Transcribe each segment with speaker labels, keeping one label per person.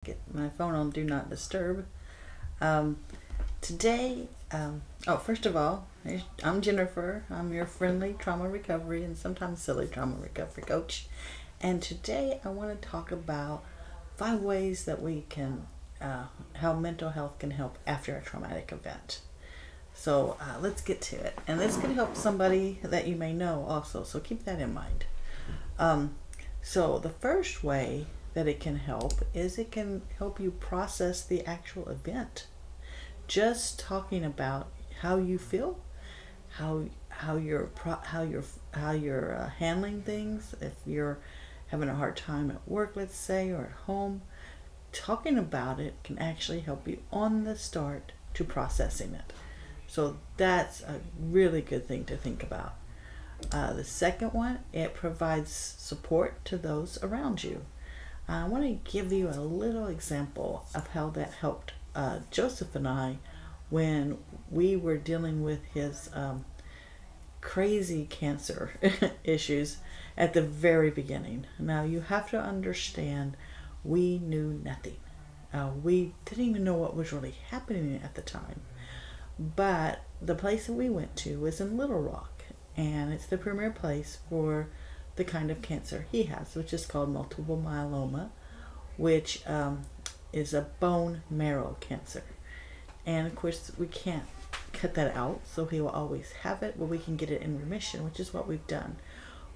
Speaker 1: Get my phone on do not disturb. Um, Today, first of all, I'm Jennifer. I'm your friendly trauma recovery and sometimes silly trauma recovery coach. And today I want to talk about 5 ways that we can, how mental health can help after a traumatic event. So let's get to it. And this could help somebody that you may know also, so keep that in mind. Um, so the first way that it can help is it can help you process the actual event. Just talking about how you feel, how you're handling things. If you're having a hard time at work, let's say, or at home, talking about it can actually help you on the start to processing it. So that's a really good thing to think about. The second one, it provides support to those around you. I want to give you a little example of how that helped Joseph and I when we were dealing with his crazy cancer issues at the very beginning. Now, you have to understand, we knew nothing. We didn't even know what was really happening at the time. But the place that we went to was in Little Rock, and it's the premier place for the kind of cancer he has, which is called multiple myeloma, which is a bone marrow cancer. And of course, we can't cut that out, so he will always have it, but we can get it in remission, which is what we've done.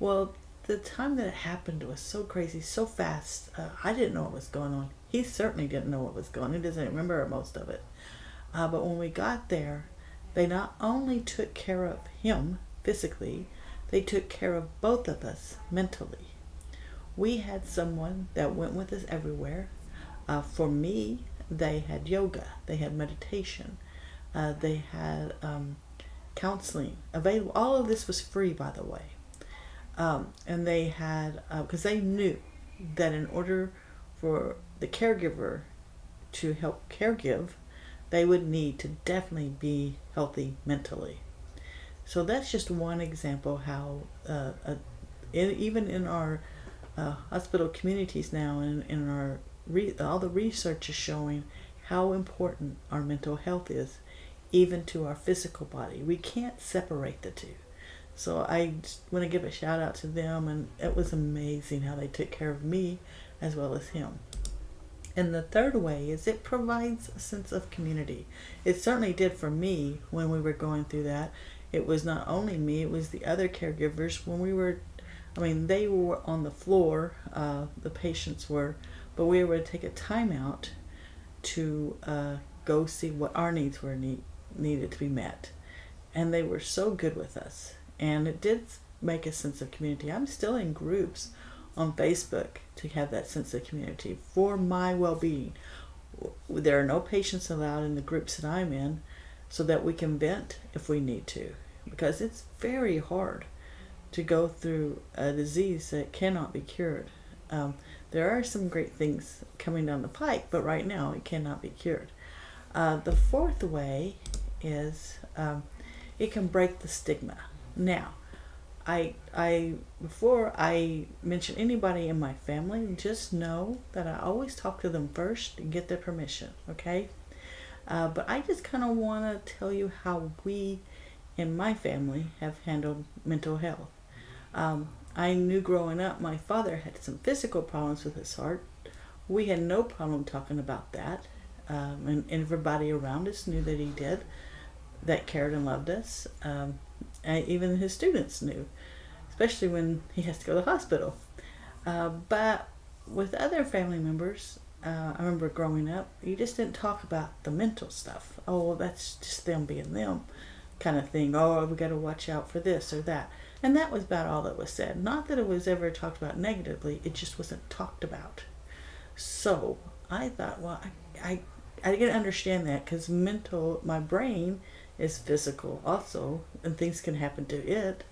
Speaker 1: Well, the time that it happened was so crazy, so fast. I didn't know what was going on. He certainly didn't know what was going on. He doesn't remember most of it. But when we got there, they not only took care of him physically, they took care of both of us mentally. We had someone that went with us everywhere. For me, they had yoga, they had meditation, they had counseling available. All of this was free, by the way. And they had, because they knew that in order for the caregiver to help caregive, they would need to definitely be healthy mentally. So that's just one example how, even in our hospital communities now, and in our all the research is showing how important our mental health is, even to our physical body. We can't separate the two. So I just want to give a shout out to them, and it was amazing how they took care of me as well as him. And the third way is it provides a sense of community. It certainly did for me when we were going through that. It was not only me, it was the other caregivers. When we were, they were on the floor, the patients were, but we were to take a time out to go see what our needs were needed to be met. And they were so good with us. And it did make a sense of community. I'm still in groups on Facebook to have that sense of community for my well-being. There are no patients allowed in the groups that I'm in, so that we can vent if we need to, because it's very hard to go through a disease that cannot be cured. There are some great things coming down the pike, but right now it cannot be cured. The fourth way is it can break the stigma. Now, I before I mention anybody in my family, just know that I always talk to them first and get their permission, okay? But I just kind of want to tell you how we in my family have handled mental health. I knew growing up my father had some physical problems with his heart. We had no problem talking about that. And everybody around us knew that he did, that cared and loved us. And even his students knew, especially when he has to go to the hospital. But with other family members, I remember growing up, you just didn't talk about the mental stuff. Oh, well, that's just them being them kind of thing. Oh, we got to watch out for this or that. And that was about all that was said. Not that it was ever talked about negatively, it just wasn't talked about. So I thought, well, I didn't understand that, because my brain is physical also, and things can happen to it.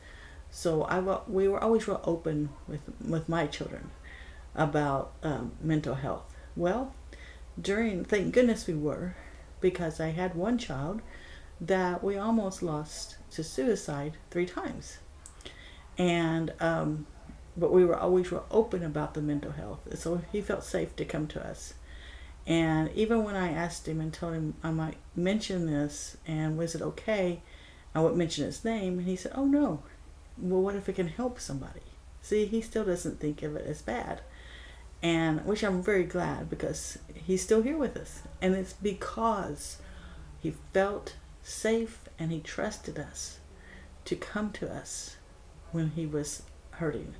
Speaker 1: So we were always real open with my children about mental health. Well, thank goodness we were, because I had one child that we almost lost to suicide 3 times. And but we were always real open about the mental health, so he felt safe to come to us. And even when I asked him and told him I might mention this and was it okay, I would mention his name, and he said, "Oh no, well, what if it can help somebody?" See, he still doesn't think of it as bad, and which I'm very glad, because he's still here with us, and it's because he felt safe and he trusted us to come to us when he was hurting,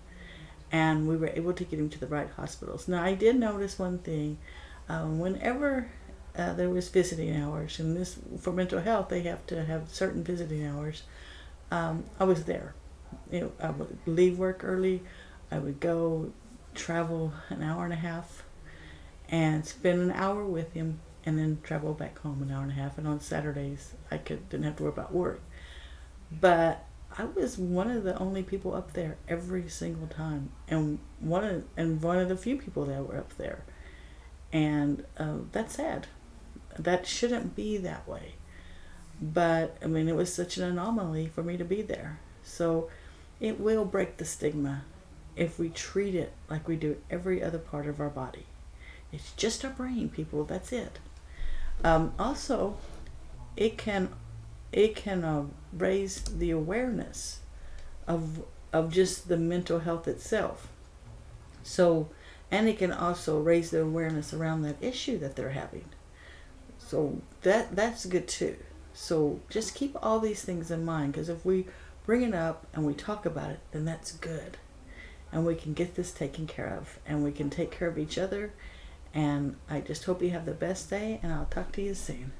Speaker 1: and we were able to get him to the right hospitals. Now, I did notice one thing. Whenever there was visiting hours, and this for mental health, they have to have certain visiting hours. I was there. I would leave work early. I would go travel an hour and a half and spend an hour with him, and then travel back home an hour and a half. And on Saturdays, didn't have to worry about work. But I was one of the only people up there every single time, and one of the few people that were up there. And that's sad. That shouldn't be that way. But I mean, it was such an anomaly for me to be there. So it will break the stigma if we treat it like we do every other part of our body. It's just our brain, people. That's it. Also, it can raise the awareness of just the mental health itself. So, and it can also raise the awareness around that issue that they're having. So that's good too. So just keep all these things in mind, because if we bring it up and we talk about it, then that's good. And we can get this taken care of, and we can take care of each other. And I just hope you have the best day, and I'll talk to you soon.